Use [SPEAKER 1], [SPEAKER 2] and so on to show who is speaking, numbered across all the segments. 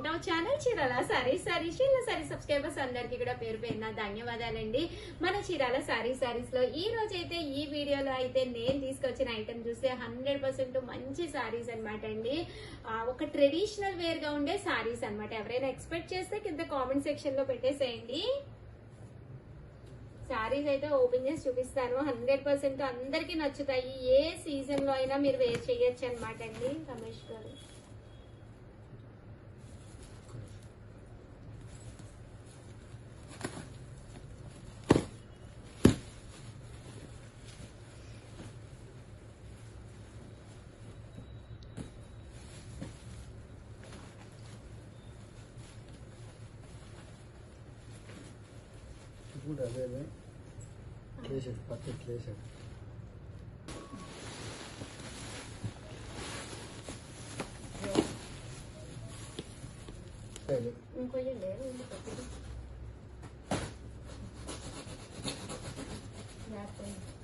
[SPEAKER 1] Home town channel Chirala saris subscribers అందరికి కూడా పేరు పేరున ధన్యవాదాలండి. మన చీరాల సారీస్ లో ఈ రోజు అయితే ఈ వీడియోలో అయితే నేను తీసుకొచ్చిన ఐటమ్ చూస్తే 100% మంచి సారీస్ అనమాట అండి. ఒక ట్రెడిషనల్ వేర్ గా ఉండే సారీస్ అనమాట. ఎవరైనా ఎక్స్పెక్ట్ చేస్తే కింద కామెంట్ సెక్షన్ లో పెట్టేసేయండి. సారీస్ అయితే ఓపెన్ చేసి చూపిస్తాను. 100% అందరికి నచ్చుతాయి. ఏ సీజన్ లో అయినా మీరు వేర్ చేయొచ్చు అనమాట అండి. రమేష్ గారు
[SPEAKER 2] అదే క్లేషెడ్ పత్తి క్లేషెడ్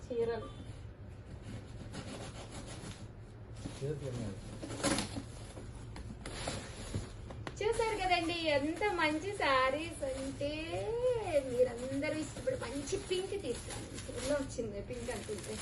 [SPEAKER 1] చీరలు చూసారు కదండి ఎంత మంచి శారీస్ అంటే. మీరందరూ ఇప్పుడు మంచి పింక్ తీసుకోండి. వచ్చింది పింక్ అనుకుంటే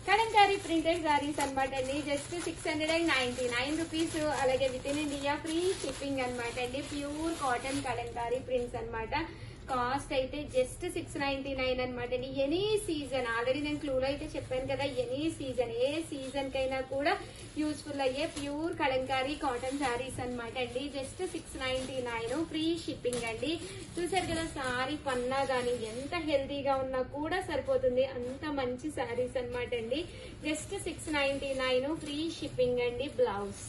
[SPEAKER 1] కలంకారీ ప్రింటెడ్ శారీస్ అనమాట అండి. Just 699 rupees. అలాగే with in India free shipping అనమాట అండి. ప్యూర్ కాటన్ కలంకారీ ప్రింట్స్ అనమాట. కాస్ట్ అయితే జస్ట్ 699 అనమాట అండి. ఎనీ సీజన్ ఆల్రెడీ నేను క్లూలో అయితే చెప్పాను కదా, ఎనీ సీజన్ ఏ సీజన్ కైనా కూడా యూజ్ఫుల్ అయ్యే ప్యూర్ కలంకారీ కాటన్ శారీస్ అనమాట అండి. జస్ట్ 699 ఫ్రీ షిప్పింగ్ అండి. చూసారు కదా సారీ పన్నా కానీ ఎంత హెల్తీగా ఉన్నా కూడా సరిపోతుంది. అంత మంచి శారీస్ అనమాట అండి. జస్ట్ 699 ఫ్రీ షిప్పింగ్ అండి. బ్లౌజ్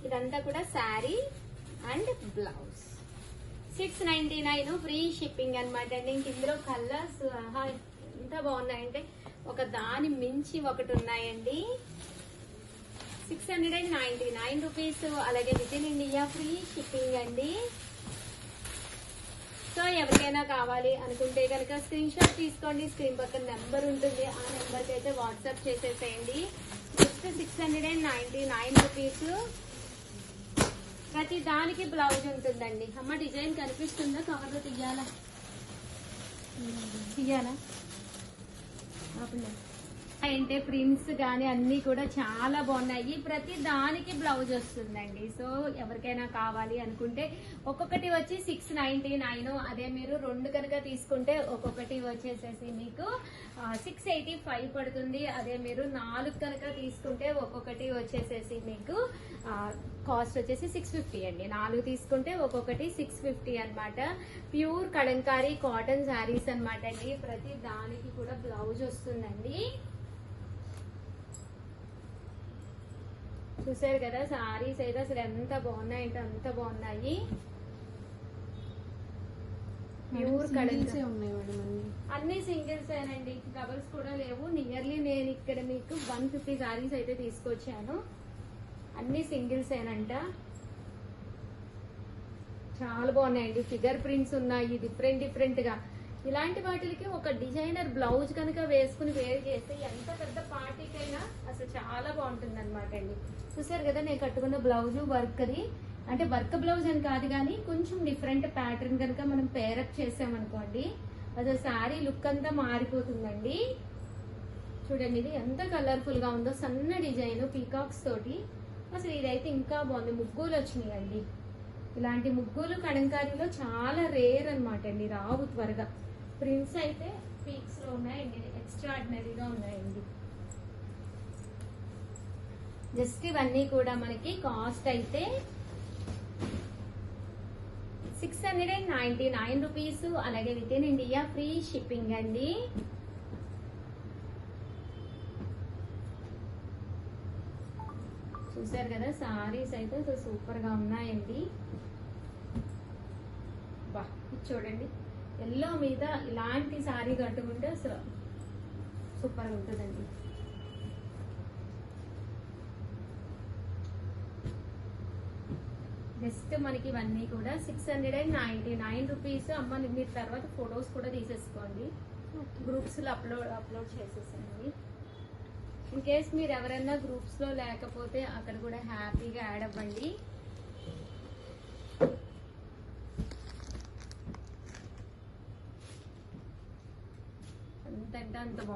[SPEAKER 1] ఇదంతా కూడా sari and blouse 699 free shipping అనమాట అండి. ఇంక ఇందులో కలర్స్ ఎంత బాగున్నాయంటే ఒక దాని మించి ఒకటి ఉన్నాయండి. 699 రూపీస్. అలాగే with in India free shipping అండి. సో ఎవరికైనా కావాలి అనుకుంటే కనుక స్క్రీన్ షాట్ తీసుకోండి. స్క్రీన్ పక్కన నెంబర్ ఉంటుంది. ఆ నెంబర్కి అయితే వాట్సాప్ చేసేసేయండి. Just 699 rupees. ప్రతి దానికి బ్లౌజ్ ఉంటుందండి. అమ్మ డిజైన్ కనిపిస్తుందా? కవర్లో తీయాలా అంటే ప్రింట్స్ కానీ అన్ని కూడా చాలా బాగున్నాయి. ప్రతి దానికి బ్లౌజ్ వస్తుందండి. సో ఎవరికైనా కావాలి అనుకుంటే ఒక్కొక్కటి వచ్చి 699. అదే మీరు రెండు కనుక తీసుకుంటే ఒక్కొక్కటి వచ్చేసేసి మీకు 685 పడుతుంది. అదే మీరు 4 కనుక తీసుకుంటే ఒక్కొక్కటి వచ్చేసేసి మీకు కాస్ట్ వచ్చేసి 650 అండి. 4 తీసుకుంటే ఒక్కొక్కటి 650 అనమాట. ప్యూర్ కలంకారీ కాటన్ శారీస్ అనమాట అండి. ప్రతి దానికి కూడా బ్లౌజ్ వస్తుందండి. చూసారు కదా సారీస్ అయితే అసలు ఎంత బాగున్నాయి అంటే అంత బాగున్నాయి. ప్యూర్ కలంకారీ అన్ని సింగిల్స్ ఏనండి, డబల్స్ కూడా లేవు. నియర్లీ నేను ఇక్కడ మీకు 150 సారీస్ అయితే తీసుకొచ్చాను. అన్ని సింగిల్స్ ఏనంట. చాలా బాగున్నాయండి. ఫిగర్ ప్రింట్స్ ఉన్నాయి డిఫరెంట్ గా. ఇలాంటి వాటికి ఒక డిజైనర్ బ్లౌజ్ కనుక వేసుకుని వేర్ చేస్తే ఎంత పెద్ద పార్టీకైనా అసలు చాలా బాగుంటుంది అనమాట అండి. చూసారు కదా నేను కట్టుకున్న బ్లౌజ్ వర్క్ది, అంటే వర్క్ బ్లౌజ్ అని కాదు కానీ కొంచెం డిఫరెంట్ ప్యాటర్న్ కనుక మనం పేరప్ చేసామనుకోండి అసలు శారీ లుక్ అంతా మారిపోతుందండి. చూడండి ఇది ఎంత కలర్ఫుల్ గా ఉందో. సన్న డిజైన్ పీకాక్స్ తోటి అసలు ఇదైతే ఇంకా బాగుంది. ముగ్గులు వచ్చినాయండి. ఇలాంటి ముగ్గులు కలంకారీలో చాలా రేర్ అనమాట అండి, రావు త్వరగా. ప్రింట్స్ అయితే పీక్స్ లో ఉన్నాయండి, ఎక్స్ట్రాడినరీగా ఉన్నాయండి. జస్ట్ ఇవన్నీ కూడా మనకి కాస్ట్ అయితే 699 రూపీస్. అలాగే with in India free shipping అండి. చూసారు కదా సారీస్ అయితే సూపర్ గా ఉన్నాయండి. బా చూడండి ఎల్లో మీద ఇలాంటి సారీ కట్టుకుంటే అసలు సూపర్ గా ఉంటుందండి. జస్ట్ మనకి ఇవన్నీ కూడా 699 రూపీస్. అమ్మ మీరు తర్వాత ఫొటోస్ కూడా తీసేసుకోండి, గ్రూప్స్ లో అప్లోడ్ చేసేసండి. ఇన్ కేస్ మీరు ఎవరైనా గ్రూప్స్ లో లేకపోతే అక్కడ కూడా హ్యాపీగా యాడ్ అవ్వండి.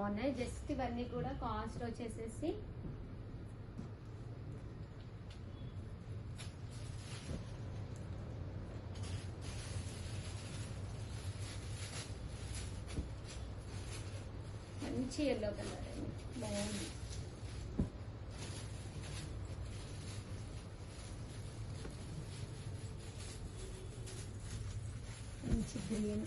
[SPEAKER 1] బాగున్నాయి. జస్ట్ ఇవన్నీ కూడా కాస్ట్ వచ్చేసేసి మంచి ఎల్లో కలర్ అండి, బాగుంది. మంచి గ్రీన్.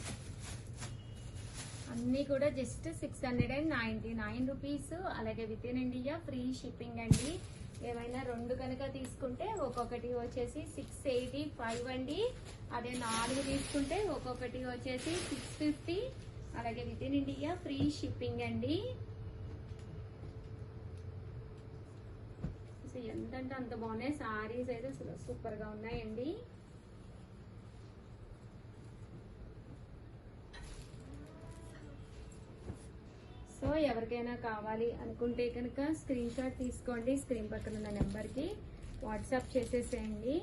[SPEAKER 1] అన్నీ కూడా జస్ట్ 699 రూపీస్. అలాగే with in India free shipping అండి. ఏమైనా 2 కనుక తీసుకుంటే ఒక్కొక్కటి వచ్చేసి 685 అండి. అదే 4 తీసుకుంటే ఒక్కొక్కటి వచ్చేసి 650. అలాగే with in India free shipping అండి. ఎంతంటే అంత బాగున్నాయి సారీస్ అయితే, అసలు సూపర్ గా ఉన్నాయండి. సో ఎవరికైనా కావాలి అనుకుంటే కనుక స్క్రీన్ షాట్ తీసుకోండి, స్క్రీన్ పక్కన ఉన్న నెంబర్కి వాట్సాప్ చేసేసేయండి.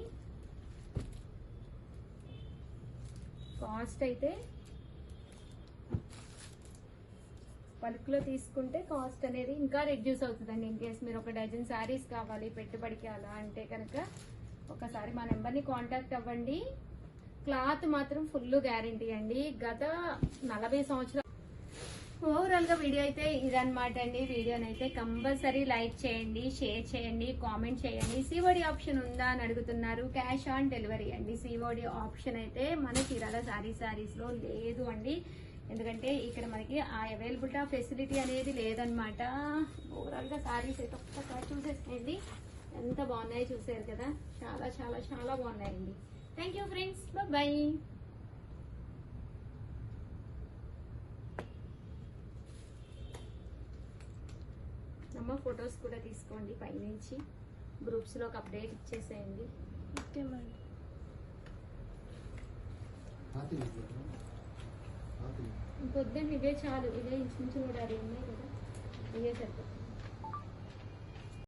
[SPEAKER 1] కాస్ట్ అయితే బల్క్లో తీసుకుంటే కాస్ట్ అనేది ఇంకా రెడ్యూస్ అవుతుందండి. ఇన్ కేస్ మీరు ఒక డజన్ శారీస్ కావాలి పెట్టుబడికి అలా అంటే కనుక ఒకసారి మా నెంబర్ని కాంటాక్ట్ అవ్వండి. క్లాత్ మాత్రం ఫుల్ గ్యారంటీ అండి. గత 40 సంవత్సరాలు. ఓవరాల్ గా వీడియో అయితే ఇదన్నమాట అండి. వీడియోనైతే కంపల్సరీ లైక్ చేయండి, షేర్ చేయండి, కామెంట్ చేయండి. సిఓడి ఆప్షన్ ఉందా అని అడుగుతున్నారు. క్యాష్ ఆన్ డెలివరీ అండి. సిఓడి ఆప్షన్ అయితే మన చీరాల శారీస్ లో లేదు అండి. ఎందుకంటే ఇక్కడ మనకి ఆ అవైలబిలిటీ ఫెసిలిటీ అనేది లేదనమాట. ఓవరాల్ గా శారీస్ అయితే ఒక్కసారి చూసేసేయండి, ఎంత బాగున్నాయో చూసారు కదా. చాలా చాలా చాలా బాగున్నాయండి. Thank you friends, bye. అమ్మ ఫొటోస్ కూడా తీసుకోండి, పైనుంచి గ్రూప్స్ లో ఒక అప్డేట్ ఇచ్చేసేయండి.
[SPEAKER 3] Okay madam.
[SPEAKER 1] ఇంకొద్దండి, ఇవే చాలు. ఇవే ఇంచుమించు 160 ఉన్నాయి కదా, ఇవే సరిపోతుంది.